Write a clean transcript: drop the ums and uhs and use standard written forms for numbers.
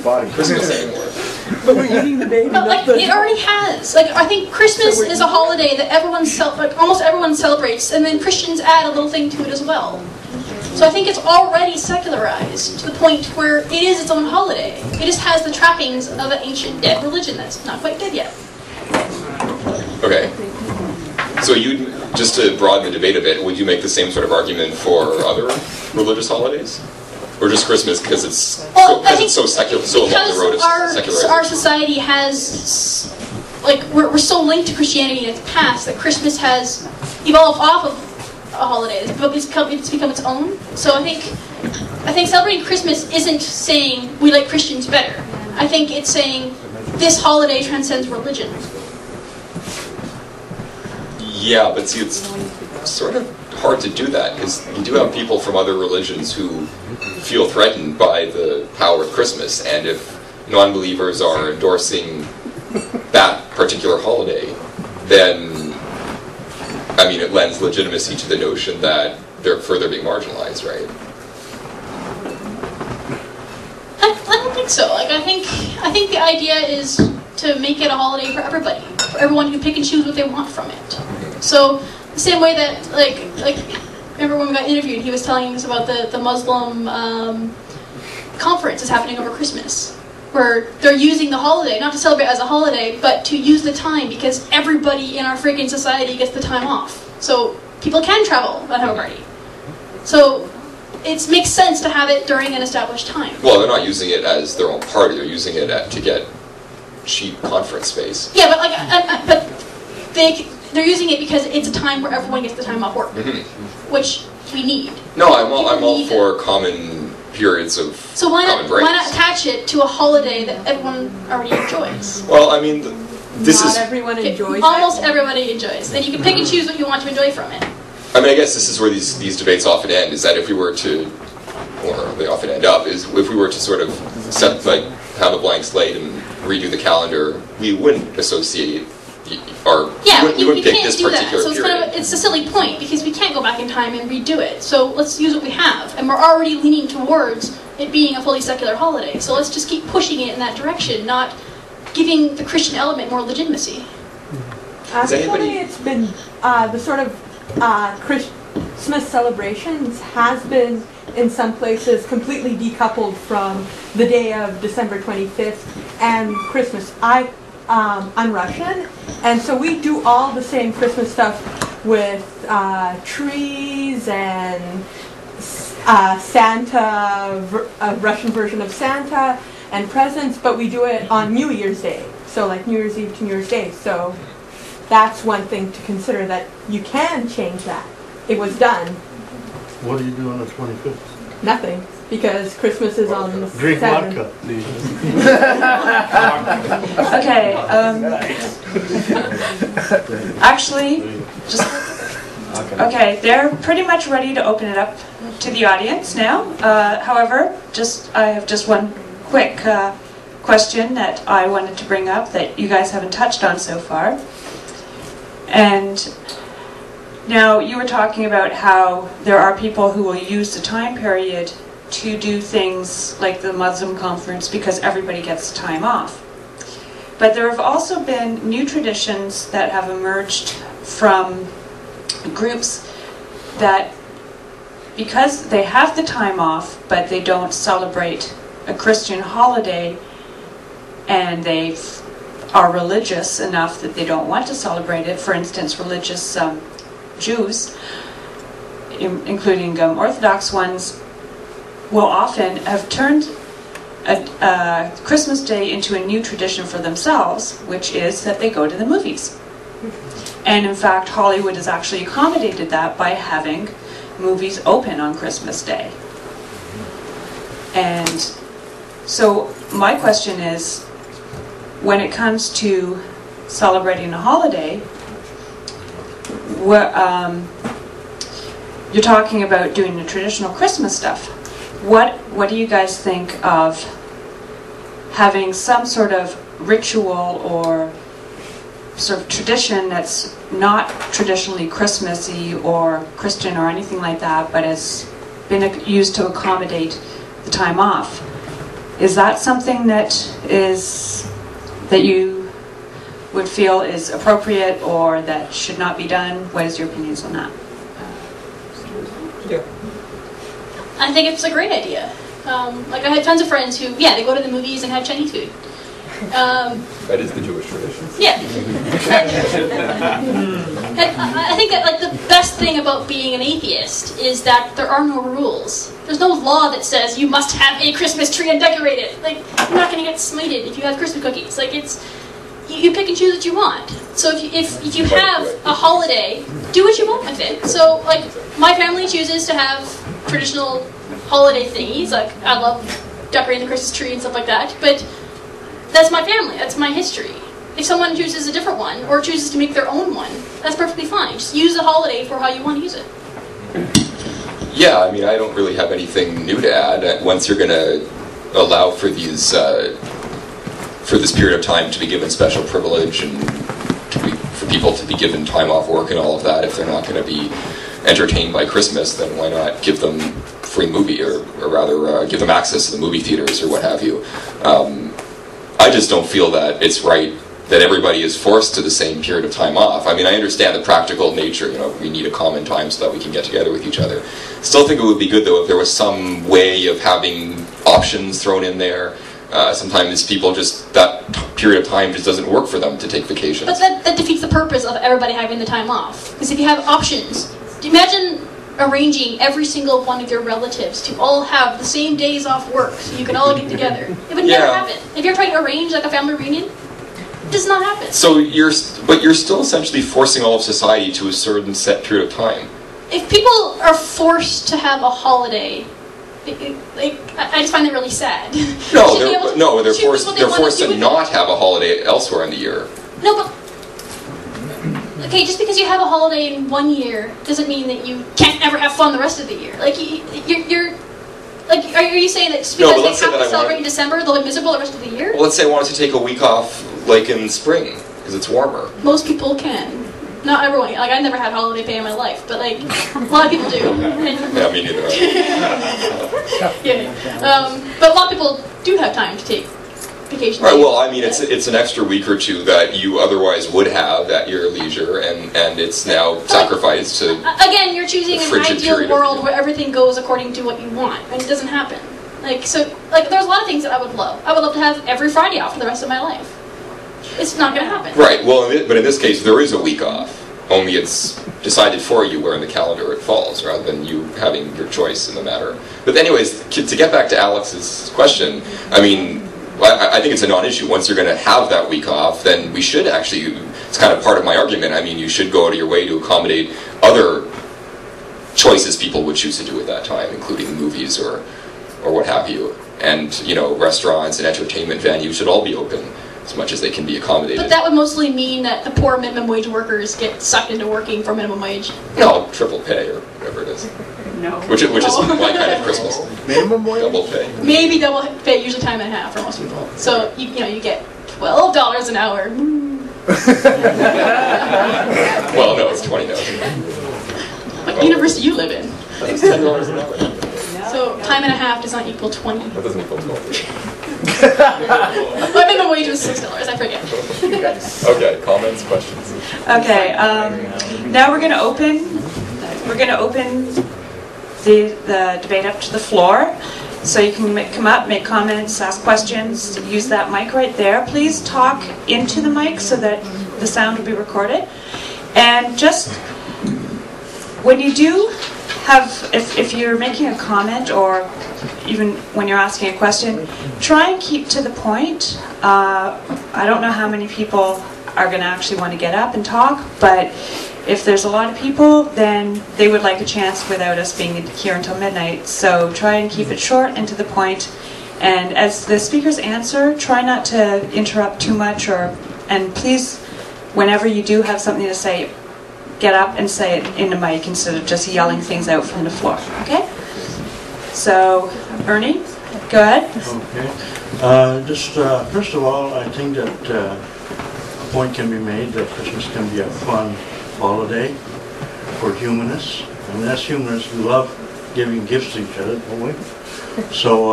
body. Christmas anymore. But we're eating the baby. But like, it already has. Like, I think Christmas is a holiday that almost everyone celebrates, and then Christians add a little thing to it as well. So I think it's already secularized to the point where it is its own holiday. It just has the trappings of an ancient dead religion that's not quite dead yet. Okay. So you, just to broaden the debate a bit, would you make the same sort of argument for other religious holidays? Or just Christmas because it's so secular, so along the road of secularization? Our society has, like, we're so linked to Christianity in its past that Christmas has evolved off of a holiday. It's become its own. So I think celebrating Christmas isn't saying we like Christians better. I think it's saying this holiday transcends religion. Yeah, but see, it's sort of hard to do that because you do have people from other religions who feel threatened by the power of Christmas, and if non-believers are endorsing that particular holiday, then, I mean, it lends legitimacy to the notion that they're further being marginalized, right? I don't think so. Like, I think the idea is to make it a holiday for everybody, for everyone who pick and choose what they want from it. So the same way that, like remember when we got interviewed, he was telling us about the Muslim conference is happening over Christmas, where they're using the holiday not to celebrate as a holiday, but to use the time because everybody in our freaking society gets the time off. So people can travel and have a party. So it makes sense to have it during an established time. Well, they're not using it as their own party; they're using it to get cheap conference space. Yeah, but like, they're using it because it's a time where everyone gets the time off work, which we need. No, I'm all for common periods of so why common breaks. Why not attach it to a holiday that everyone already enjoys? Well, I mean, this Not is everyone enjoys almost it. Everybody enjoys. Then you can pick and choose what you want to enjoy from it. I mean, I guess this is where these debates often end, is that if we were to, or they often end up, is if we were to sort of have a blank slate and redo the calendar, we wouldn't associate we wouldn't pick this particular period. It's a silly point because we can't go back in time and redo it. So let's use what we have, and we're already leaning towards it being a fully secular holiday. So let's just keep pushing it in that direction, not giving the Christian element more legitimacy. Actually, it's been the sort of Christmas celebrations has been in some places completely decoupled from the day of December 25th and Christmas. I'm Russian, and so we do all the same Christmas stuff with trees and Santa, a Russian version of Santa, and presents, but we do it on New Year's Day, so like New Year's Eve to New Year's Day. So that's one thing to consider, that you can change that. It was done. What do you do on the 25th? Nothing, because Christmas is on the 7th. Drink vodka. Okay. Actually, okay. They're pretty much ready to open it up to the audience now. However, I have just one quick question that I wanted to bring up that you guys haven't touched on so far. And now you were talking about how there are people who will use the time period to do things like the Muslim conference because everybody gets time off. But there have also been new traditions that have emerged from groups that, because they have the time off but they don't celebrate a Christian holiday, and they are religious enough that they don't want to celebrate it. For instance, religious Jews, including Orthodox ones, will often have turned a Christmas Day into a new tradition for themselves, which is that they go to the movies. And in fact, Hollywood has actually accommodated that by having movies open on Christmas Day. And so my question is, when it comes to celebrating a holiday, you're talking about doing the traditional Christmas stuff. What do you guys think of having some sort of ritual or sort of tradition that's not traditionally Christmassy or Christian or anything like that, but has been used to accommodate the time off? Is that something that you would feel is appropriate or that should not be done? What is your opinions on that? Yeah. I think it's a great idea. Like I had tons of friends who, yeah, they go to the movies and have Chinese food. That is the Jewish tradition. Yeah. And I think that like the best thing about being an atheist is that there are no rules. There's no law that says you must have a Christmas tree and decorate it. Like you're not going to get smited if you have Christmas cookies. Like it's you pick and choose what you want. So if you have a holiday, do what you want with it. So like my family chooses to have traditional holiday thingies. Like I love decorating the Christmas tree and stuff like that. But that's my family. That's my history. If someone chooses a different one or chooses to make their own one, that's perfectly fine. Just use the holiday for how you want to use it. Yeah, I mean, I don't really have anything new to add. Once you're going to allow for these, for this period of time to be given special privilege and for people to be given time off work and all of that, if they're not going to be entertained by Christmas, then why not give them free movie, or rather give them access to the movie theaters or what have you. I just don't feel that it's right that everybody is forced to the same period of time off. I mean, I understand the practical nature, we need a common time so that we can get together with each other. Still think it would be good, though, if there was some way of having options thrown in there. Sometimes people just, that period of time just doesn't work for them to take vacations. But that defeats the purpose of everybody having the time off. Because if you have options, imagine arranging every single one of your relatives to all have the same days off work so you can all get together. It would never happen. If you're trying to arrange like a family reunion, it does not happen. So you're still essentially forcing all of society to a certain set period of time. If people are forced to have a holiday, I just find it really sad. No, they're forced to not have a holiday elsewhere in the year. No, but okay, just because you have a holiday in one year doesn't mean that you can't ever have fun the rest of the year. Like you're like, are you saying that just because they have to celebrate in December, they'll be miserable the rest of the year? Well, let's say I wanted to take a week off, like in spring, because it's warmer. Most people can. Not everyone. Like I never had holiday pay in my life, but like a lot of people do. Yeah, me neither. Yeah. But a lot of people do have time to take vacation. Right. Well, I mean, it's an extra week or two that you otherwise would have at your leisure, and it's now sacrificed to. Again, you're choosing an ideal world where everything goes according to what you want, and it doesn't happen. There's a lot of things that I would love. I would love to have every Friday off for the rest of my life. It's not going to happen. Right. Well, but in this case, there is a week off. Only it's decided for you where in the calendar it falls, rather than you having your choice in the matter. But anyways, to get back to Alex's question, I mean, I think it's a non-issue. Once you're going to have that week off, then we should actually, it's kind of part of my argument, I mean, you should go out of your way to accommodate other choices people would choose to do at that time, including movies or what have you. And, restaurants and entertainment venues should all be open as much as they can be accommodated. But that would mostly mean that the poor minimum wage workers get sucked into working for minimum wage. No, triple pay or whatever it is. No. Which is my kind of Christmas. Minimum wage? Double pay. Maybe double pay, usually time and a half for most people. So you get $12 an hour. Well, no, it's $20 now. What university you live in? It's $10 an hour. So time and a half does not equal 20. That doesn't equal 12. My minimum wage was $6. I forget. Okay, comments, questions. Okay, now we're going to open the debate up to the floor. So you can come up, make comments, ask questions, use that mic right there. Please talk into the mic so that the sound will be recorded. And just when you do have, if you're making a comment or even when you're asking a question, try and keep to the point. I don't know how many people are going to actually want to get up and talk, but if there's a lot of people, then they would like a chance without us being here until midnight. So try and keep it short and to the point. And as the speakers answer, try not to interrupt too much, and please, whenever you do have something to say, get up and say it in the mic instead of just yelling things out from the floor. Okay? So, Ernie, go ahead. Okay. First of all, I think that a point can be made that Christmas can be a fun holiday for humanists. And as humanists, we love giving gifts to each other, don't we? So,